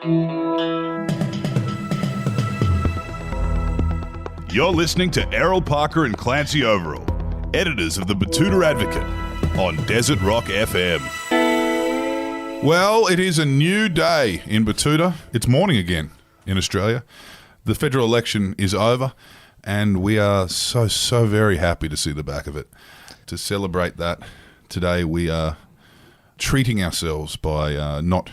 You're listening to Errol Parker and Clancy Overall, editors of the Betoota Advocate, on Desert Rock FM. Well, it is a new day in Betoota. It's morning again in Australia. The federal election is over, and we are so very happy to see the back of it. To celebrate that, today we are treating ourselves by not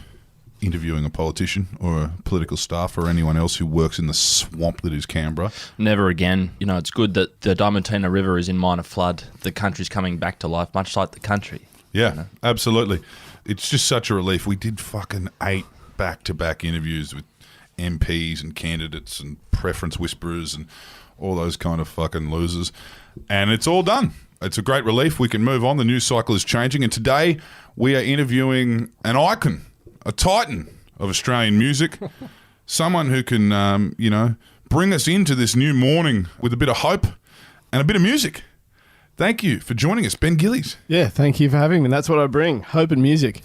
interviewing a politician or a political staff or anyone else who works in the swamp that is Canberra. Never again. You know, it's good that the Diamantina River is in minor flood. The country's coming back to life, much like the country. Yeah, you know? Absolutely. It's just such a relief. We did fucking 8 back-to-back interviews with MPs and candidates and preference whisperers and all those kind of fucking losers. And it's all done. It's a great relief. We can move on. The news cycle is changing. And today we are interviewing an icon, a titan of Australian music, someone who can, bring us into this new morning with a bit of hope and a bit of music. Thank you for joining us, Ben Gillies. Yeah, thank you for having me. That's what I bring, hope and music.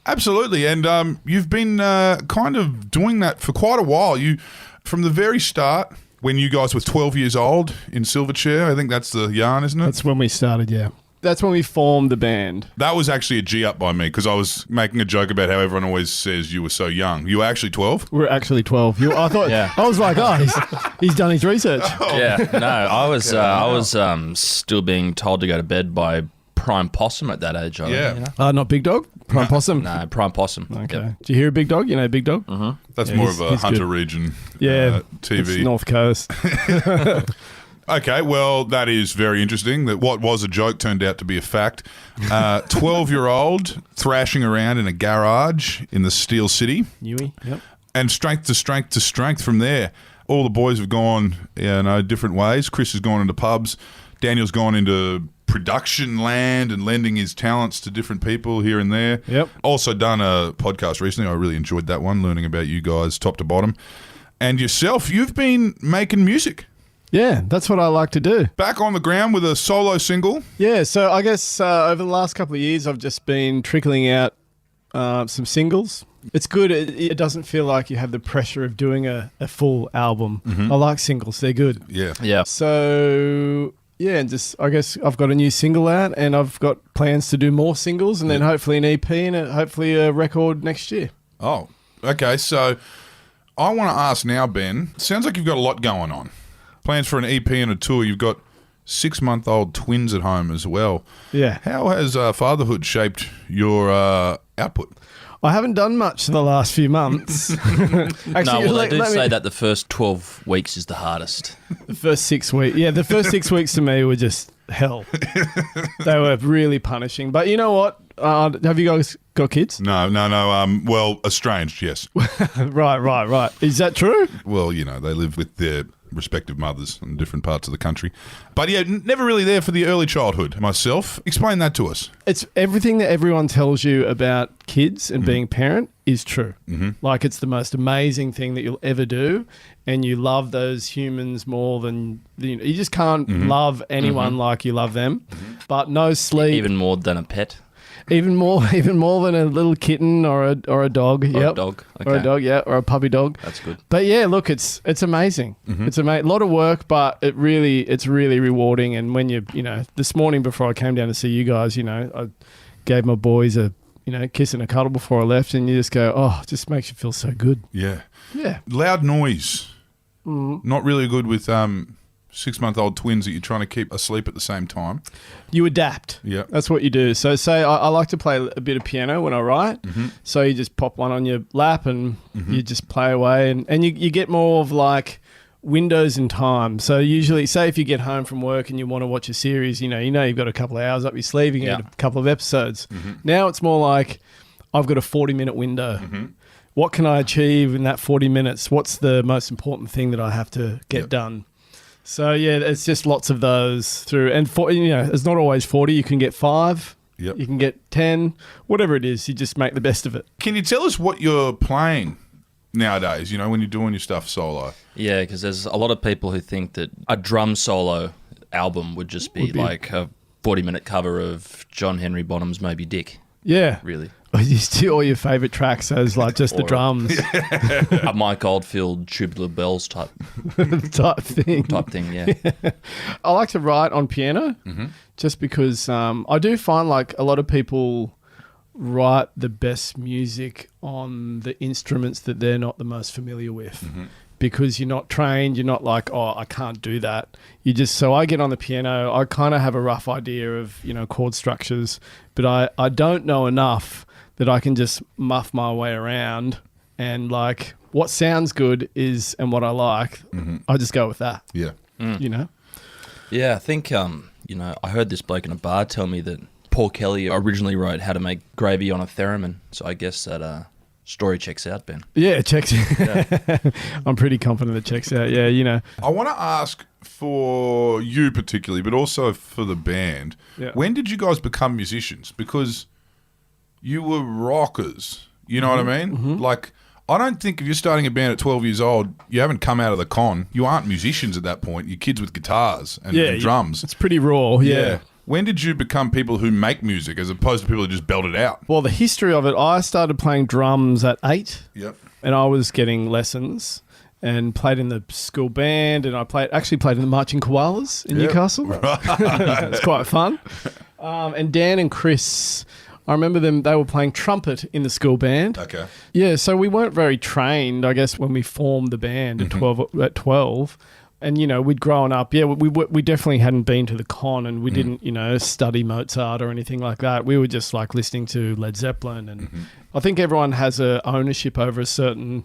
Absolutely. And you've been kind of doing that for quite a while. You, from the very start, when you guys were 12 years old in Silverchair, I think that's the yarn, isn't it? That's when we started, yeah. That's when we formed the band. That was actually a G-up by me because I was making a joke about how everyone always says you were so young. You were actually 12? We're actually 12. I thought, Yeah. I was like, he's done his research. Yeah, no, I was still being told to go to bed by Prime Possum at that age. Not Big Dog? Prime Possum? No, Prime Possum. Okay. Yep. Do you hear Big Dog? You know Big Dog? Mm-hmm. That's Yeah, more of a he's Hunter good. Region TV. It's North Coast. Okay, well, that is very interesting. That what was a joke turned out to be a fact. 12-year-old thrashing around in a garage in the Steel City. Newey, yep. And strength to strength to strength from there. All the boys have gone, different ways. Chris has gone into pubs. Daniel's gone into production land and lending his talents to different people here and there. Yep. Also done a podcast recently. I really enjoyed that one, learning about you guys top to bottom. And yourself, you've been making music. Yeah, that's what I like to do. Back on the ground with a solo single. Yeah, so I guess over the last couple of years, I've just been trickling out some singles. It's good. It doesn't feel like you have the pressure of doing a full album. Mm-hmm. I like singles. They're good. Yeah. Yeah. So, yeah, and just I guess I've got a new single out and I've got plans to do more singles and then hopefully an EP and hopefully a record next year. Oh, okay. So I want to ask now, Ben, sounds like you've got a lot going on. Plans for an EP and a tour. You've got 6-month-old twins at home as well. Yeah. How has fatherhood shaped your output? I haven't done much in the last few months. Actually, They do say that the first 12 weeks is the hardest. The first 6 weeks. Yeah, the first 6 weeks to me were just hell. They were really punishing. But you know what? Have you guys got kids? No. Well, estranged, yes. Right. Is that true? Well, they live with their respective mothers in different parts of the country. But yeah, never really there for the early childhood myself. Explain that to us. It's everything that everyone tells you about kids and being a parent is true. Mm-hmm. Like it's the most amazing thing that you'll ever do. And you love those humans more than, you just can't love anyone like you love them. Mm-hmm. But no sleep. Even more than a pet. Even more than a little kitten or a dog. Or a dog. Okay. Or a dog, yeah, or a puppy dog. That's good. But yeah, look, it's amazing. Mm-hmm. It's a lot of work, but it's really rewarding. And when this morning before I came down to see you guys, I gave my boys a kiss and a cuddle before I left, and you just go, oh, it just makes you feel so good. Yeah. Yeah. Loud noise. Not really good with 6-month-old twins that you're trying to keep asleep at the same time. You adapt. Yeah. That's what you do. So say I like to play a bit of piano when I write. Mm-hmm. So you just pop one on your lap and you just play away and you get more of like windows in time. So usually, say if you get home from work and you want to watch a series, you've got a couple of hours up your sleeve, you get a couple of episodes. Mm-hmm. Now it's more like I've got a 40-minute window. Mm-hmm. What can I achieve in that 40 minutes? What's the most important thing that I have to get done? So, yeah, it's just lots of those through. And, it's not always 40. You can get 5. Yep. You can get 10. Whatever it is, you just make the best of it. Can you tell us what you're playing nowadays, when you're doing your stuff solo? Yeah, because there's a lot of people who think that a drum solo album would just be like a 40-minute cover of John Henry Bonham's Moby Dick. Yeah. Really. all your favourite tracks as like just the Or- drums A Mike Oldfield Tubular Bells type type thing. thing. Yeah. I like to write on piano just because I do find like a lot of people write the best music on the instruments that they're not the most familiar with. Because you're not trained, you're not like, oh, I can't do that. So I get on the piano, I kind of have a rough idea of, chord structures, but I don't know enough that I can just muff my way around and like what sounds good is, and what I like, I just go with that, Yeah. Yeah, I think, I heard this bloke in a bar tell me that Paul Kelly originally wrote How to Make Gravy on a Theremin. So I guess that story checks out, Ben. Yeah, it checks. I'm pretty confident it checks out. Yeah, I want to ask for you particularly, but also for the band. Yeah. When did you guys become musicians? Because you were rockers. You know what I mean? Like, I don't think if you're starting a band at 12 years old, you haven't come out of the con. You aren't musicians at that point. You're kids with guitars and drums. It's pretty raw. Yeah. When did you become people who make music as opposed to people who just belt it out? Well, the history of it, I started playing drums at 8. Yep. And I was getting lessons and played in the school band, and I actually played in the Marching Koalas in Newcastle. It's quite fun. And Dan and Chris, I remember them, they were playing trumpet in the school band. Okay. Yeah, so we weren't very trained, I guess, when we formed the band at 12. And, we'd grown up. Yeah, we definitely hadn't been to the con, and we didn't, study Mozart or anything like that. We were just like listening to Led Zeppelin. And I think everyone has a ownership over a certain,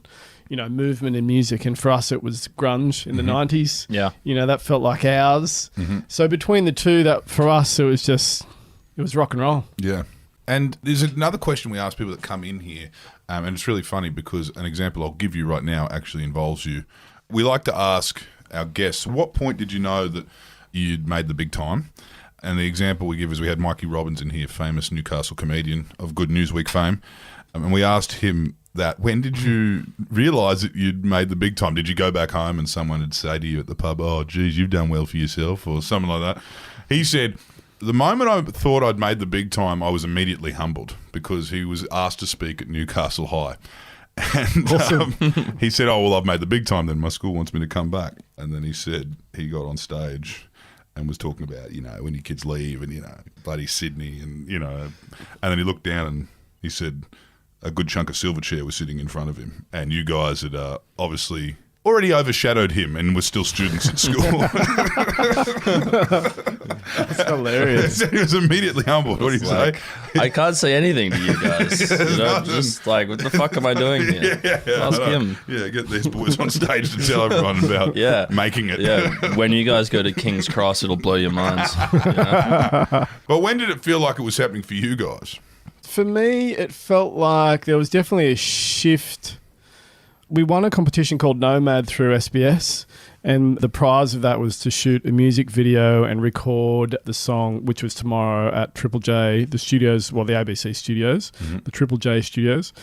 movement in music. And for us, it was grunge in the 90s. Yeah. That felt like ours. So between the two, that for us, it was rock and roll. Yeah. And there's another question we ask people that come in here, and it's really funny because an example I'll give you right now actually involves you. We like to ask our guests, what point did you know that you'd made the big time? And the example we give is we had Mikey Robbins in here, famous Newcastle comedian of Good Newsweek fame, and we asked him that, when did you realise that you'd made the big time? Did you go back home and someone would say to you at the pub, oh, geez, you've done well for yourself, or something like that? He said, the moment I thought I'd made the big time, I was immediately humbled because he was asked to speak at Newcastle High. And he said, oh, well, I've made the big time then. My school wants me to come back. And then he said he got on stage and was talking about, when your kids leave and, bloody Sydney and, and then he looked down and he said a good chunk of Silverchair was sitting in front of him. And you guys had obviously already overshadowed him and were still students at school. That's hilarious. He was immediately humbled. What do you say? I can't say anything to you guys. Just like, what the fuck am I doing here? Ask him. Yeah, get these boys on stage to tell everyone about making it. Yeah, when you guys go to King's Cross, it'll blow your minds. But when did it feel like it was happening for you guys? For me, it felt like there was definitely a shift. We won a competition called Nomad through SBS, and the prize of that was to shoot a music video and record the song, which was tomorrow at Triple J, the studios, well, the ABC studios, the Triple J studios.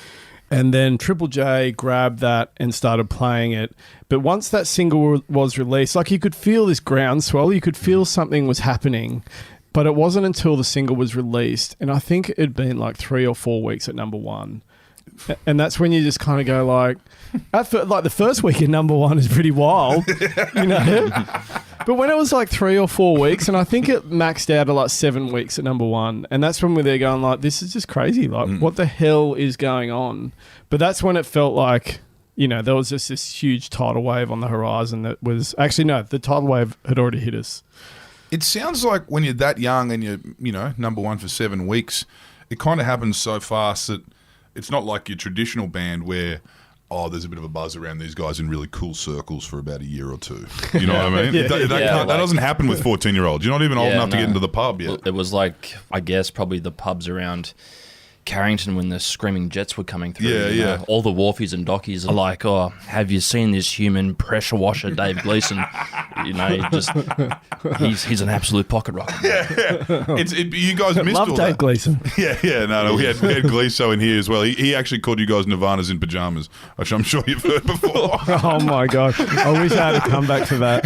And then Triple J grabbed that and started playing it. But once that single was released, like you could feel this groundswell, you could feel something was happening. But it wasn't until the single was released, and I think it'd been like 3 or 4 weeks at number one. And that's when you just kind of go like the first week at number one is pretty wild, But when it was like 3 or 4 weeks, and I think it maxed out at like 7 weeks at number one, and that's when we're there going like, this is just crazy. Like, what the hell is going on? But that's when it felt like, there was just this huge tidal wave on the horizon that was actually, no, the tidal wave had already hit us. It sounds like when you're that young and you're, number one for 7 weeks, it kind of happens so fast that it's not like your traditional band where, there's a bit of a buzz around these guys in really cool circles for about a year or two. You know what I mean? That doesn't happen with 14-year-olds. You're not even old enough to get into the pub yet. Well, it was like, I guess, probably the pubs around Carrington when the Screaming Jets were coming through. Yeah. All the wharfies and dockies are like, oh, have you seen this human pressure washer, Dave Gleason? He's an absolute pocket rocket. You guys missed all Love Dave that. Gleason. No. We had Gleaso in here as well. He actually called you guys Nirvana's in pajamas, which I'm sure you've heard before. Oh my God. I wish I had a comeback for that.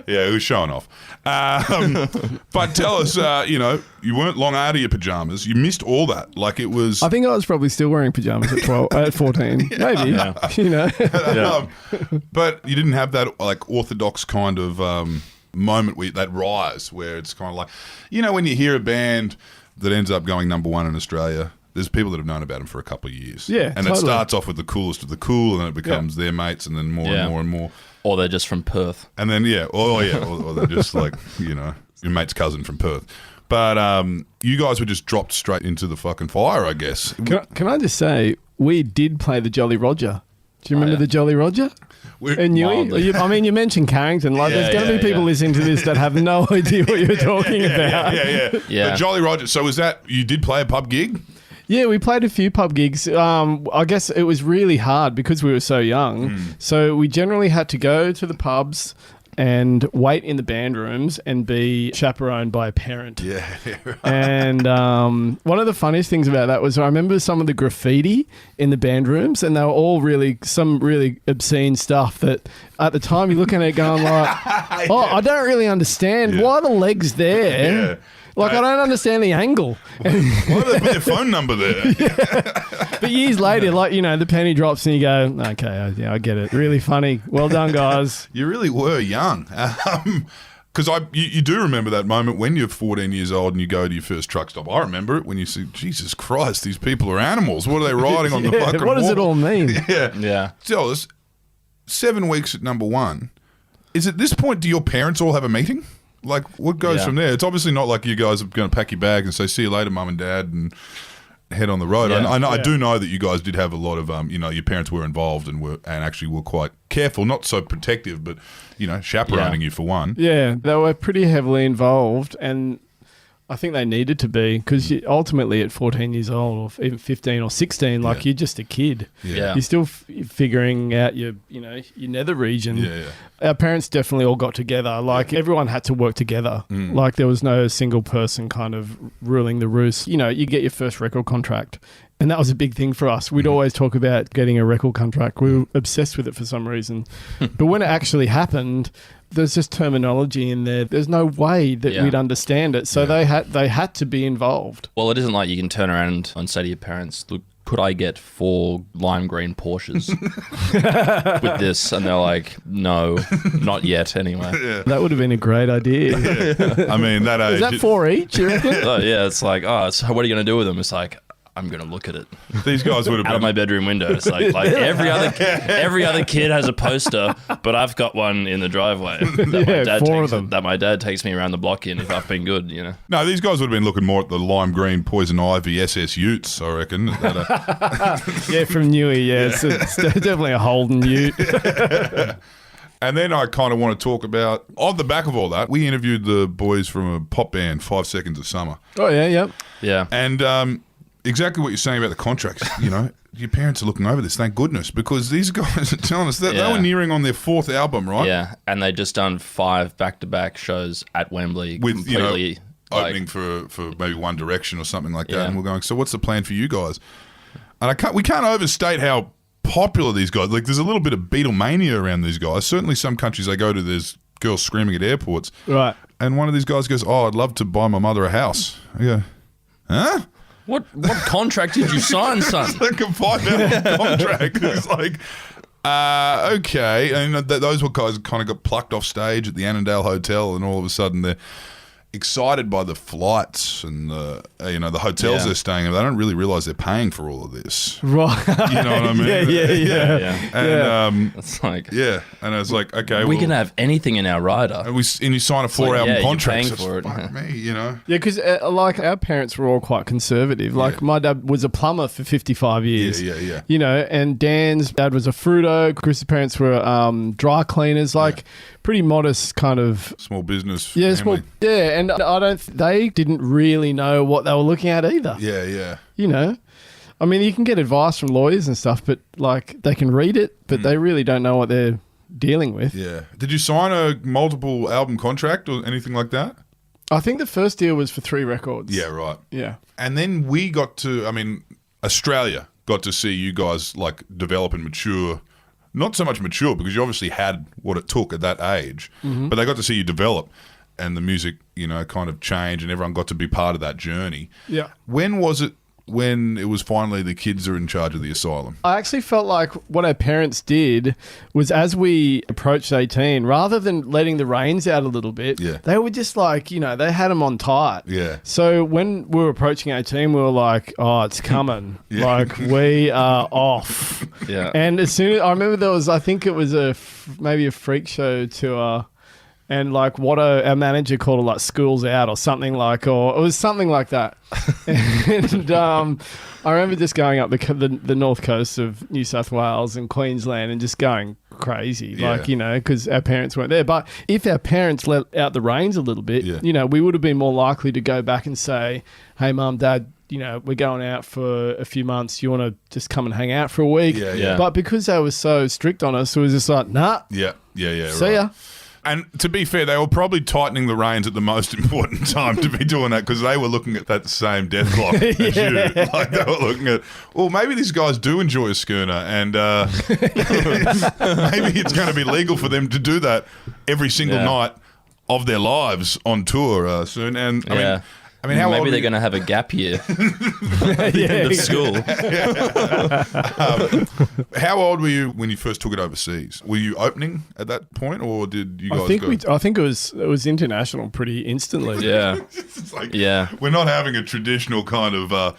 Yeah, he was showing off. But tell us, you weren't long out of your pajamas. You missed all that. Like it was. I think I was probably still wearing pajamas at 12, at 14, maybe. Yeah. You know. But you didn't have that like orthodox kind of moment where that rise where it's kind of like, when you hear a band that ends up going number one in Australia, there's people that have known about them for a couple of years. Yeah, and totally. It starts off with the coolest of the cool, and then it becomes their mates, and then more and more and more. Or they're just from Perth. And then or they're just like your mate's cousin from Perth. But you guys were just dropped straight into the fucking fire, I guess. Can I just say, we did play the Jolly Roger. Do you remember the Jolly Roger? And Newey? You mentioned Carrington. Like, there's going to be people listening to this that have no idea what you're talking about. The Jolly Roger. So was that, you did play a pub gig? Yeah, we played a few pub gigs. I guess it was really hard because we were so young. So we generally had to go to the pubs and wait in the band rooms and be chaperoned by a parent. Yeah. Right. And one of the funniest things about that was I remember some of the graffiti in the band rooms, and they were all some really obscene stuff that at the time you're looking at it going like, I don't really understand. Why are the legs there? Yeah. Like, I don't understand the angle. Why did they put their phone number there? But years later, the penny drops and you go, okay, I get it. Really funny. Well done, guys. You really were young. Because you do remember that moment when you're 14 years old and you go to your first truck stop. I remember it when you see, Jesus Christ, these people are animals. What are they riding on the fucking What does it all mean? Yeah. Tell us, 7 weeks at number one, is at this point, do your parents all have a meeting? Like, what goes from there? It's obviously not like you guys are going to pack your bag and say, see you later, mum and dad, and head on the road. Yeah. I do know that you guys did have a lot of, your parents were involved and actually were quite careful, not so protective, but, chaperoning you for one. Yeah, they were pretty heavily involved, and I think they needed to be, because ultimately at 14 years old, or even 15 or 16, you're just a kid. Yeah. You're still figuring out your nether region. Yeah. Our parents definitely all got together. Like, everyone had to work together. Like, there was no single person kind of ruling the roost. You get your first record contract. And that was a big thing for us. We'd always talk about getting a record contract. We were obsessed with it for some reason. But when it actually happened, there's just terminology in there. There's no way that we'd understand it. So they had to be involved. Well, it isn't like you can turn around and say to your parents, look, could I get 4 lime green Porsches with this? And they're like, no, not yet anyway. Yeah. That would have been a great idea. I mean, that age. Is that 4 each, you reckon? It's like, so what are you going to do with them? It's like, I'm going to look at it. These guys would have out of my bedroom window. It's like every other kid has a poster, but I've got one in the driveway. That my dad takes me around the block in if I've been good, No, these guys would have been looking more at the lime green poison ivy SS Utes, I reckon. Yeah, from Newey, yeah. It's definitely a Holden Ute. And then I kind of want to talk about, on the back of all that, we interviewed the boys from a pop band, 5 Seconds of Summer. Oh, yeah, yep. Yeah. And exactly what you're saying about the contracts, your parents are looking over this, thank goodness, because these guys are telling us that they were nearing on their 4th album, right? Yeah, and they just done 5 back-to-back shows at Wembley. With, completely, opening for maybe One Direction or something like that. And we're going, so what's the plan for you guys? And we can't overstate how popular these guys, like there's a little bit of Beatlemania around these guys. Certainly some countries they go to, there's girls screaming at airports. Right. And one of these guys goes, I'd love to buy my mother a house. I go, huh? What contract did you sign, son? It's like a 5-album contract. It's like, okay. And those were guys kind of got plucked off stage at the Annandale Hotel, and all of a sudden they're excited by the flights and the hotels they're staying in. They don't really realise they're paying for all of this. Right. You know what I mean? Yeah. And it's like, and I was like, okay, we can have anything in our rider. And you sign a 4-album contract. You're paying for it. Fuck me, Yeah, because our parents were all quite conservative. Like my dad was a plumber for 55 years. Yeah. And Dan's dad was a fruito. Chris's parents were dry cleaners. Pretty modest kind of small business. Yeah, family. And they didn't really know what they were looking at either. Yeah. I mean, you can get advice from lawyers and stuff, but they can read it, but they really don't know what they're dealing with. Yeah. Did you sign a multiple album contract or anything like that? I think the first deal was for 3 records. Yeah, right. Yeah. And then Australia got to see you guys develop and mature. not so much mature because you obviously had what it took at that age, but they got to see you develop and the music, kind of change and everyone got to be part of that journey. Yeah. When was it when it was finally the kids are in charge of the asylum? I actually felt like what our parents did was as we approached 18, rather than letting the reins out a little bit, they were just like, they had them on tight. Yeah. So when we were approaching 18, we were like, oh, it's coming. Like, we are off. Yeah. And as soon as I remember I think it was maybe a freak show tour. And like what our manager called it, like schools out or something or it was something like that. And I remember just going up the north coast of New South Wales and Queensland and just going crazy, because our parents weren't there. But if our parents let out the reins a little bit, we would have been more likely to go back and say, hey, Mum, Dad, we're going out for a few months. You want to just come and hang out for a week? Yeah. But because they were so strict on us, it was just like, nah. Yeah. See ya. And to be fair, they were probably tightening the reins at the most important time to be doing that because they were looking at that same death clock as you. Like they were looking at, well, maybe these guys do enjoy a schooner and maybe it's going to be legal for them to do that every single night of their lives on tour soon. And I mean, how maybe old they're going to have a gap year at the end of school. How old were you when you first took it overseas? Were you opening at that point, or did you guys go? I think it was international pretty instantly. Yeah, It's like, yeah. We're not having a traditional kind of,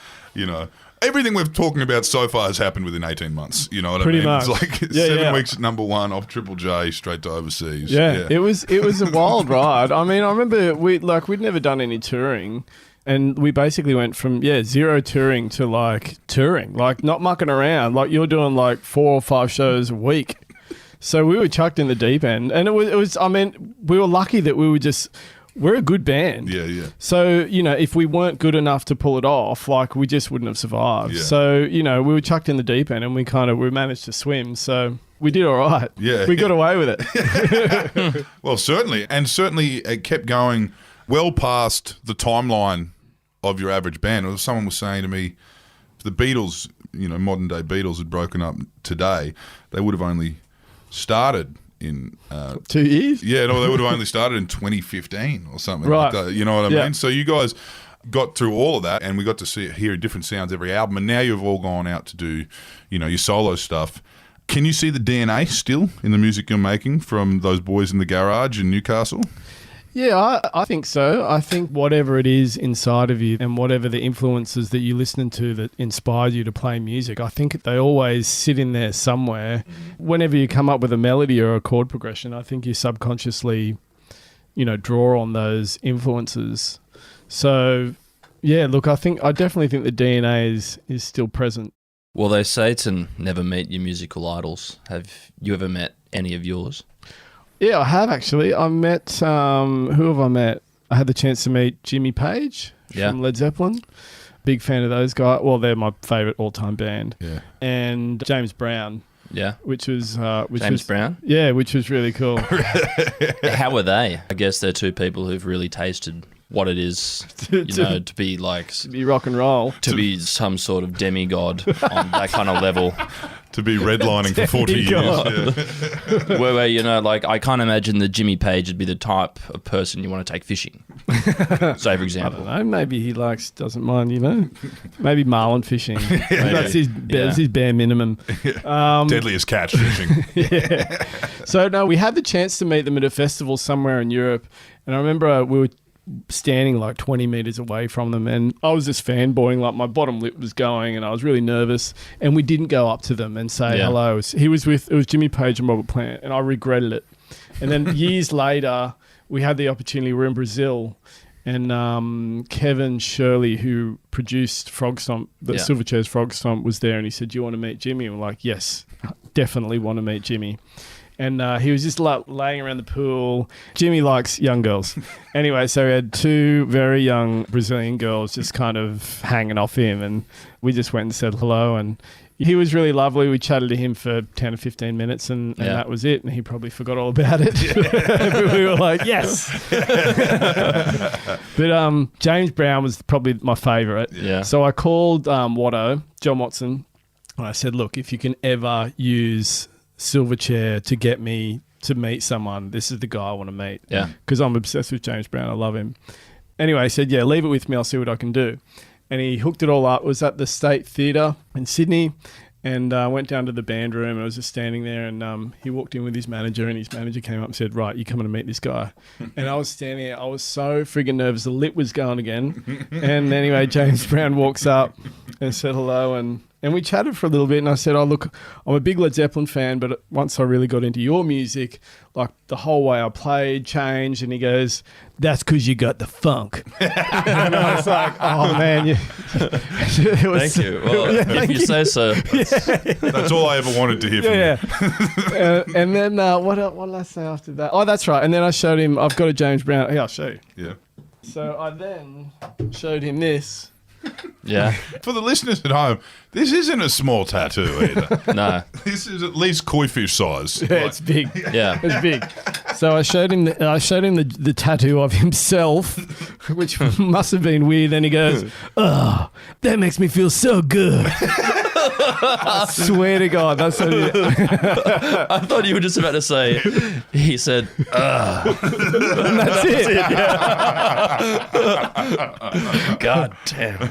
everything we're talking about so far has happened within 18 months. You know what Pretty I mean? much. It's like 7 weeks at number one off Triple J straight to overseas. Yeah. It was a wild ride. I mean, I remember we'd never done any touring. And we basically went from, zero touring to touring, not mucking around. Like you're doing 4 or 5 shows a week. So we were chucked in the deep end. And it was I mean, we were lucky that we're a good band. Yeah. So, if we weren't good enough to pull it off, we just wouldn't have survived. Yeah. So, we were chucked in the deep end and we managed to swim. So we did all right. Yeah. We got away with it. Well, certainly. And certainly it kept going well past the timeline of your average band. Someone was saying to me, if the Beatles, modern day Beatles had broken up today, they would have only started in 2 years? Yeah, no, they would have only started in 2015 or something right. like that. You know what I mean? So you guys got through all of that and we got to hear different sounds every album, and now you've all gone out to do, your solo stuff. Can you see the DNA still in the music you're making from those boys in the garage in Newcastle? Yeah, I think so. I think whatever it is inside of you and whatever the influences that you listen to that inspired you to play music, I think they always sit in there somewhere. Whenever you come up with a melody or a chord progression, I think you subconsciously, draw on those influences. So, look, I definitely think the DNA is still present. Well, they say to never meet your musical idols. Have you ever met any of yours? Yeah, I have actually. I met, who have I met? I had the chance to meet Jimmy Page from Led Zeppelin. Big fan of those guys. Well, they're my favourite all-time band. Yeah. And James Brown. Yeah. Which was... James Brown? Yeah, which was really cool. How were they? I guess they're two people who've really tasted what it is, to be to be rock and roll. To be some sort of demigod on that kind of level. To be redlining for 40 years. Yeah. Where, I can't imagine that Jimmy Page would be the type of person you want to take fishing. Say, for example. I don't know. Maybe he doesn't mind, Maybe marlin fishing. That's his bare minimum. Deadliest catch fishing. Yeah. So, no, we had the chance to meet them at a festival somewhere in Europe. And I remember we were standing 20 meters away from them, and I was just fanboying, my bottom lip was going, and I was really nervous, and we didn't go up to them and say hello. It was Jimmy Page and Robert Plant, and I regretted it. And then years later, we had the opportunity. We were in Brazil, and Kevin Shirley, who produced Frog Stomp, Silverchair's Frog Stomp, was there, and he said, "Do you want to meet Jimmy?" And we're like, "Yes, definitely want to meet Jimmy." And he was just laying around the pool. Jimmy likes young girls. Anyway, so we had 2 very young Brazilian girls just kind of hanging off him. And we just went and said hello. And he was really lovely. We chatted to him for 10 or 15 minutes and that was it. And he probably forgot all about it. But we were like, yes. But James Brown was probably my favourite. Yeah. So I called John Watson, and I said, look, if you can ever use Silverchair to get me to meet someone. This is the guy I want to meet. Yeah. Because I'm obsessed with James Brown. I love him. Anyway, he said, yeah, leave it with me. I'll see what I can do. And he hooked it all up. It was at the State Theatre in Sydney. And I went down to the band room and I was just standing there and he walked in with his manager and his manager came up and said, right, you're coming to meet this guy. And I was standing there. I was so friggin' nervous. The lip was going again. And anyway, James Brown walks up and said hello and we chatted for a little bit and I said, oh, look, I'm a big Led Zeppelin fan, but once I really got into your music, like the whole way I played changed. And he goes, that's because you got the funk. And I was like, oh, man. Thank you. Well, if you say so. That's all I ever wanted to hear from you. And then what did I say after that? Oh, that's right. And then I showed him, I've got a James Brown. Yeah, I'll show you. Yeah. So I then showed him this. Yeah. For the listeners at home, this isn't a small tattoo either. No. This is at least koi fish size. Yeah, it's big. Yeah. It's big. So I showed him the tattoo of himself, which must have been weird. Then he goes, oh, that makes me feel so good. I swear to God, that's what he I thought you were just about to say, he said, and that's it. God damn.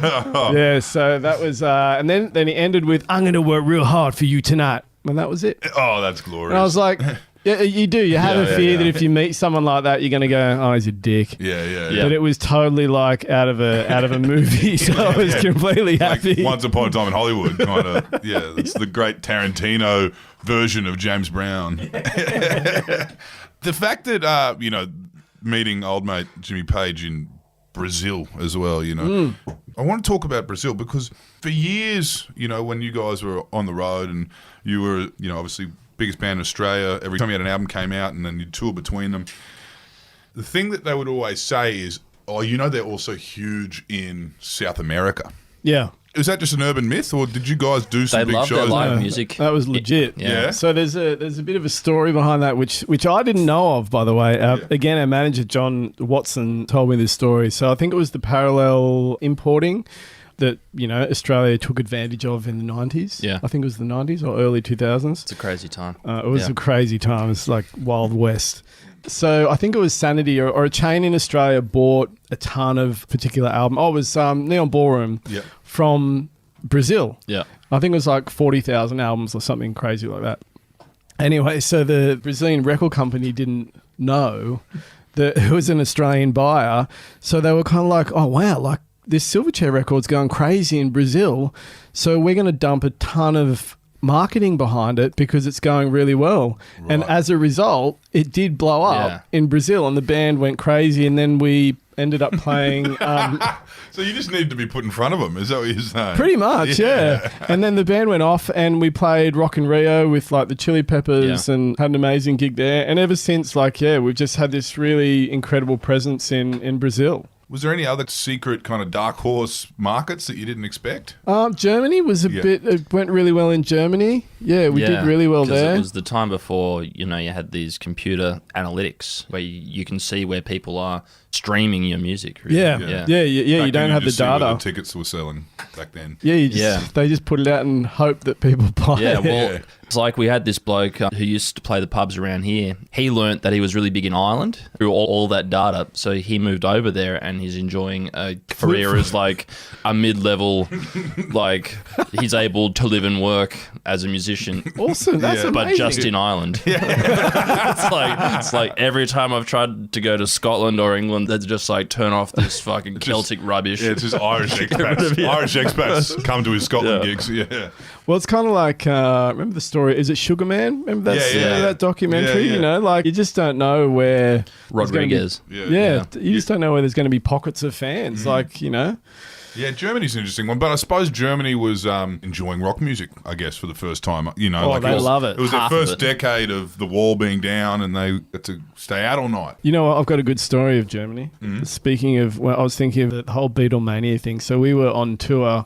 Yeah, so that was, and then he ended with, I'm going to work real hard for you tonight. And that was it. Oh, that's glorious. And I was like, yeah, you do. You have a fear yeah. that if you meet someone like that, you're going to go, oh, he's a dick. Yeah. But it was totally like out of a movie, so I was completely Like happy. Once Upon a Time in Hollywood, kind of. Yeah, it's the great Tarantino version of James Brown. The fact that, meeting old mate Jimmy Page in Brazil as well, I want to talk about Brazil because for years, when you guys were on the road and you were, obviously biggest band in Australia, every time you had an album came out and then you'd tour between them, the thing that they would always say is, they're also huge in South America. Yeah. Is that just an urban myth, or did you guys do some They big love shows? their live music. That was legit. Yeah. So there's a bit of a story behind that, which I didn't know of, by the way. Again, our manager John Watson told me this story. So I think it was the parallel importing that Australia took advantage of in the 90s. Yeah. I think it was the 90s or early 2000s. It's a crazy time. It was a crazy time. It's like Wild West. So I think it was Sanity or a chain in Australia bought a ton of particular album. Oh, it was Neon Ballroom from Brazil. Yeah. I think it was like 40,000 albums or something crazy like that. Anyway, so the Brazilian record company didn't know that it was an Australian buyer. So they were kind of like, oh, wow, like this Silverchair record's going crazy in Brazil. So we're going to dump a ton of marketing behind it because it's going really well. Right. And as a result, it did blow up in Brazil and the band went crazy and then we ended up playing... So you just needed to be put in front of them, is that what you're saying? Pretty much, yeah. And then the band went off and we played Rock in Rio with like the Chili Peppers and had an amazing gig there. And ever since, we've just had this really incredible presence in Brazil. Was there any other secret kind of dark horse markets that you didn't expect? Germany was a bit... It went really well in Germany. Yeah, we did really well there. It was the time before, you had these computer analytics where you can see where people are streaming your music. Really. Yeah. You don't have the data. Where the tickets were selling back then. Yeah, they just put it out and hope that people buy it. Well, it's like we had this bloke who used to play the pubs around here. He learnt that he was really big in Ireland through all that data. So he moved over there and he's enjoying a career as like a mid-level, like he's able to live and work as a musician. Awesome, that's amazing. But just in Ireland. It's like every time I've tried to go to Scotland or England, they'd just like turn off this fucking Celtic rubbish. Yeah, it's just Irish expats. Irish expats come to his Scotland gigs. Yeah. Well, it's kind of like, remember the story, is it Sugar Man? Remember that documentary? Yeah. You just don't know where... Rodriguez. You just don't know where there's going to be pockets of fans, Yeah, Germany's an interesting one, but I suppose Germany was enjoying rock music, I guess, for the first time. They love it. It was their first decade of the wall being down, and they got to stay out all night. You know what? I've got a good story of Germany. Speaking of, I was thinking of the whole Beatlemania thing. So we were on tour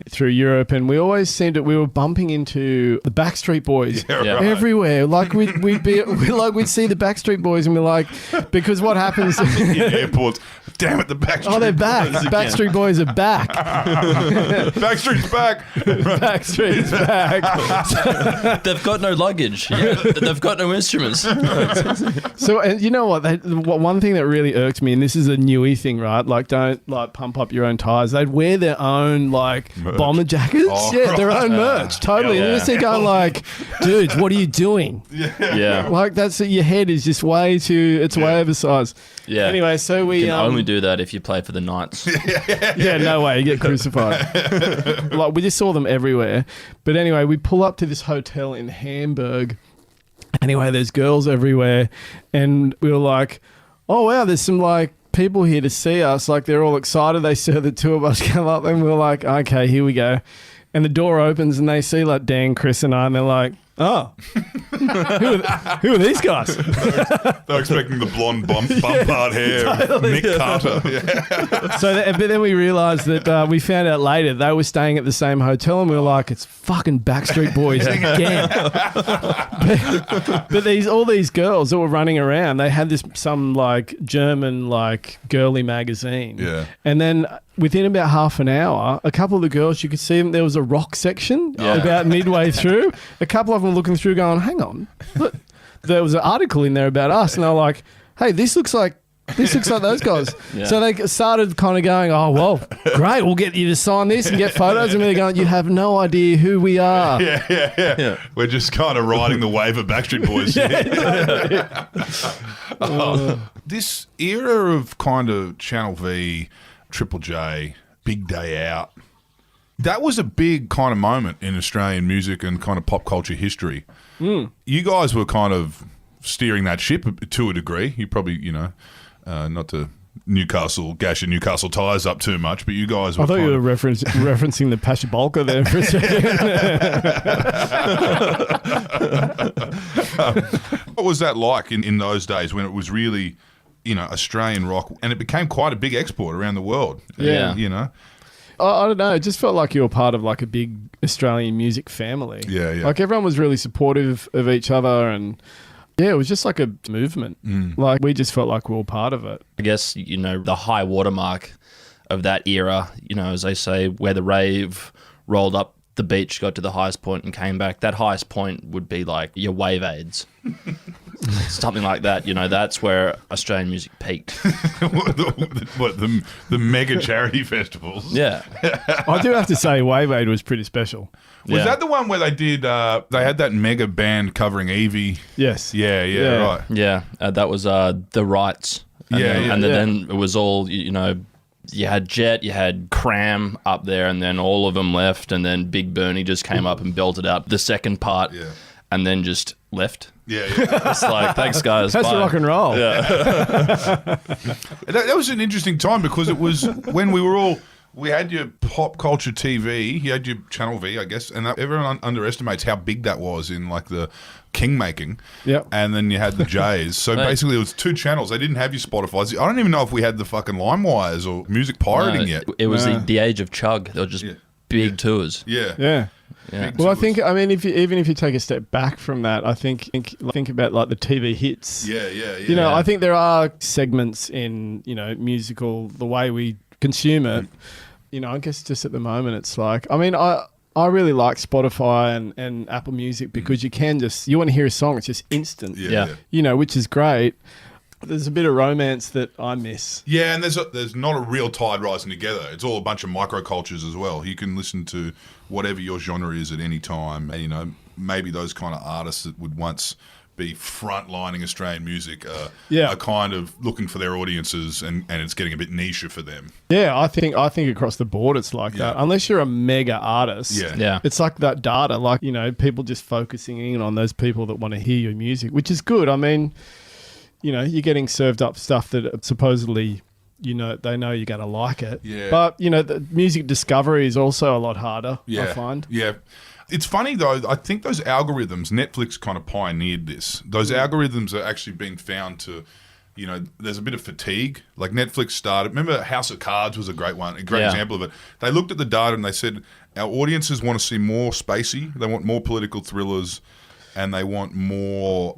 through Europe, and we always we were bumping into the Backstreet Boys Yeah. everywhere. Like we'd see the Backstreet Boys, and we're like, because what happens In airports. Damn it, the Backstreet Oh, they're back. Boys again. Backstreet Boys are back. Backstreet's back. Backstreet's back. They've got no luggage. Yeah, they've got no instruments. So, and you know what? One thing that really irked me, and this is a newy thing, right? Like, don't like pump up your own tires. They'd wear their own like Merch. bomber jackets. Oh, yeah, their right. own merch. Totally. Yeah. And you're just going like, dudes, what are you doing? Yeah. Like your head is just way too. It's way oversized. Yeah. Anyway, so we You can only do that if you play for the Knights. Yeah, no way. You get crucified. Like, we just saw them everywhere. But anyway, we pull up to this hotel in Hamburg. Anyway, there's girls everywhere. And we were like, oh, wow, there's some, like, people here to see us. Like, they're all excited. They saw the two of us come up. And we were like, okay, here we go. And the door opens and they see, like, Dan, Chris, and I. And they're like, oh, who are these guys? They're expecting the blonde bump part hair. Nick Carter. Yeah. So, but then we realised that we found out later they were staying at the same hotel, and we were like, "It's fucking Backstreet Boys again." but all these girls that were running around, they had some like German like girly magazine, Yeah. and then within about half an hour, a couple of the girls, you could see them. There was a rock section about midway through. A couple of them looking through, going, "Hang on, look, there was an article in there about us," and they're like, "Hey, this looks like those guys." Yeah. So they started kind of going, "Oh, well, great, we'll get you to sign this and get photos." And they're going, "You have no idea who we are." Yeah. We're just kind of riding the wave of Backstreet Boys. This era of kind of Channel V, Triple J, Big Day Out, that was a big kind of moment in Australian music and kind of pop culture history. You guys were kind of steering that ship to a degree. You probably, not to gash your Newcastle ties up too much, but you guys were I thought you were kind referencing the Pashabalka there for a second. What was that like in those days when it was really, Australian rock, and it became quite a big export around the world? Yeah. I don't know. It just felt like you were part of like a big Australian music fammy. Yeah, yeah. Like everyone was really supportive of each other, and yeah, it was just like a movement. Like we just felt like we were part of it. I guess, the high watermark of that era, as they say, where the rave rolled up the beach, got to the highest point and came back. That highest point would be like your Wave Aids. Something like that. That's where Australian music peaked. the mega charity festivals? Yeah. I do have to say, Wave Aid was pretty special. Was Yeah. that the one where they did? They had that mega band covering Evie. Yes. Yeah, Yeah. right. Yeah. That was The Rights. And Yeah, then, yeah. and then it was all, you had Jet, you had Cram up there, and then all of them left, and then Big Bernie just came up and belted out the second part, Yeah. and then just left. Yeah. It's like, thanks, guys. That's bye. rock and roll. Yeah. That was an interesting time because it was when we had your pop culture TV, you had your Channel V, I guess, and everyone underestimates how big that was in like the king making. Yep. And then you had the Jays. So basically it was two channels. They didn't have your Spotify's. I don't even know if we had the fucking LimeWires or music pirating No, yet. It was No. the age of chug. They were just big tours. Yeah. Yeah. Yeah. Well, I think, even if you take a step back from that, I think about like the TV hits. Yeah. I think there are segments in, musical, the way we consume it. I guess just at the moment it's like, I really like Spotify and Apple Music because you want to hear a song, it's just instant. Yeah. Which is great. There's a bit of romance that I miss. Yeah, and there's not a real tide rising together. It's all a bunch of microcultures as well. You can listen to whatever your genre is at any time. And, maybe those kind of artists that would once be frontlining Australian music are kind of looking for their audiences, and it's getting a bit niche for them. Yeah, I think across the board it's like that. Unless you're a mega artist. Yeah. It's like that data, like, people just focusing in on those people that want to hear your music, which is good. You're getting served up stuff that supposedly, they know you're going to like it. Yeah. But, the music discovery is also a lot harder, I find. Yeah. It's funny, though. I think those algorithms, Netflix kind of pioneered this. Those algorithms are actually being found to there's a bit of fatigue. Like Netflix started. Remember, House of Cards was a great one, a great Yeah. example of it. They looked at the data and they said, our audiences want to see more spacey. They want more political thrillers, and they want more.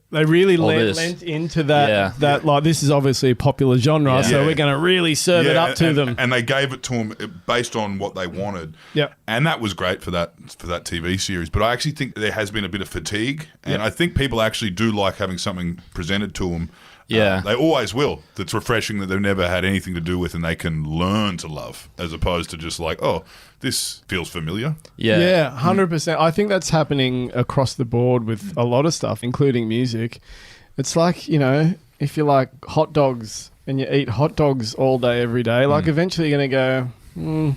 They really All lent this. into that. Yeah. That like this is obviously a popular genre, Yeah. so Yeah. we're going to really serve it up to them. And they gave it to them based on what they wanted. Yep. And that was great for that TV series. But I actually think there has been a bit of fatigue, and I think people actually do like having something presented to them. Yeah. They always will. That's refreshing, that they've never had anything to do with, and they can learn to love, as opposed to just like, oh, this feels familiar. Yeah, 100%. I think that's happening across the board with a lot of stuff, including music. It's like, if you like hot dogs and you eat hot dogs all day, every day, like eventually you're going to go,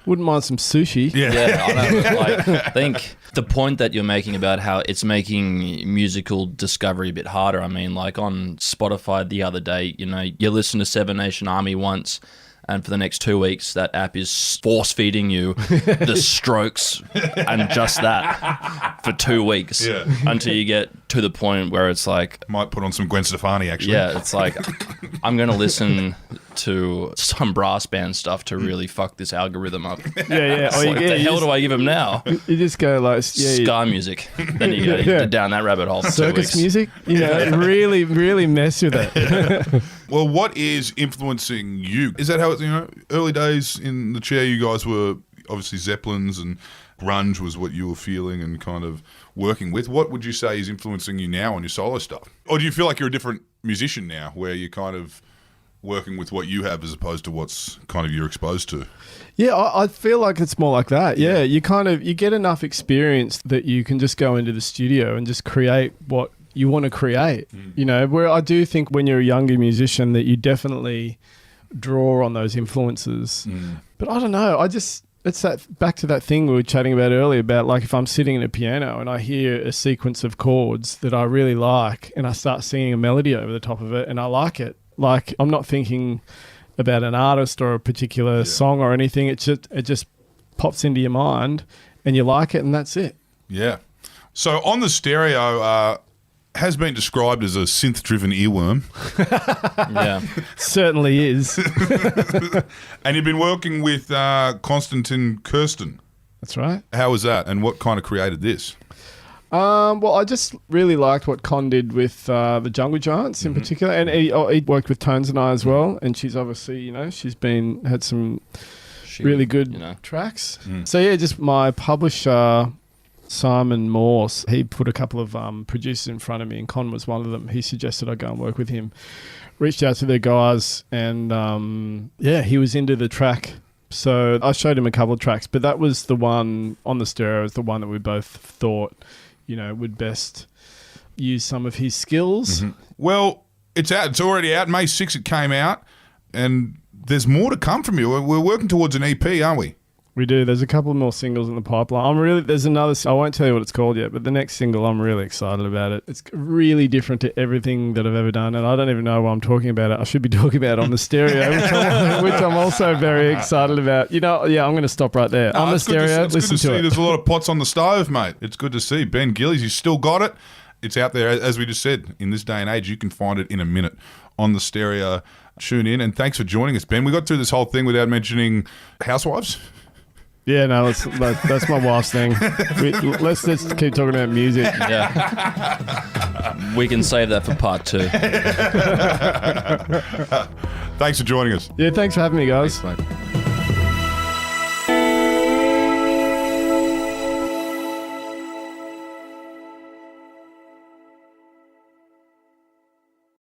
wouldn't mind some sushi. Yeah, I know. Like, I think the point that you're making about how it's making musical discovery a bit harder. I mean, like on Spotify the other day, you listen to Seven Nation Army once, and for the next 2 weeks, that app is force feeding you the Strokes and just that for 2 weeks until you get to the point where it's like, Might put on some Gwen Stefani, actually. yeah, it's like, I'm going to listen to some brass band stuff to really fuck this algorithm up. Yeah. It's like, the hell do I give him now? You just go like, Ska music. Then you go down that rabbit hole for 2 circus weeks. music, really, really mess with it. Well, what is influencing you? Is that how it's, early days in the chair, you guys were obviously Zeppelins and grunge was what you were feeling and kind of working with. What would you say is influencing you now on your solo stuff? Or do you feel like you're a different musician now, where you're kind of working with what you have as opposed to what's kind of you're exposed to? Yeah, I feel like it's more like that. Yeah, you get enough experience that you can just go into the studio and just create what you want to create. Where I do think when you're a younger musician that you definitely draw on those influences. But I don't know, it's that back to that thing we were chatting about earlier about like if I'm sitting at a piano and I hear a sequence of chords that I really like and I start singing a melody over the top of it and I like it. Like I'm not thinking about an artist or a particular song or anything. It just pops into your mind and you like it and that's it. Yeah. So on the stereo, has been described as a synth-driven earworm. Yeah. Certainly is. And you've been working with Konstantin Kirsten. That's right. How was that, and what kind of created this? Well, I just really liked what Con did with the Jungle Giants in particular, and he worked with Tones and I as well. And she's obviously, she's had some really good tracks. So yeah, just my publisher, Simon Morse, he put a couple of producers in front of me, and Con was one of them. He suggested I go and work with him. Reached out to the guys, and he was into the track. So I showed him a couple of tracks, but that was the one on the stereo, was the one that we both thought, would best use some of his skills. Well, it's out. It's already out. May 6th it came out, and there's more to come from you. We're working towards an EP, aren't we? We do. There's a couple more singles in the pipeline. There's another, I won't tell you what it's called yet, but the next single, I'm really excited about it. It's really different to everything that I've ever done, and I don't even know why I'm talking about it. I should be talking about it on the stereo, which I'm also very excited about. I'm going to stop right there. On the stereo, it's listen good to see. it. There's a lot of pots on the stove, mate. It's good to see. Ben Gillies, you still got it. It's out there, as we just said. In this day and age, you can find it in a minute on the stereo. Tune in, and thanks for joining us, Ben. We got through this whole thing without mentioning Housewives. Yeah, no, that's my wife's thing. Let's just keep talking about music. Yeah. We can save that for part 2. Thanks for joining us. Yeah, thanks for having me, guys. Thanks, mate.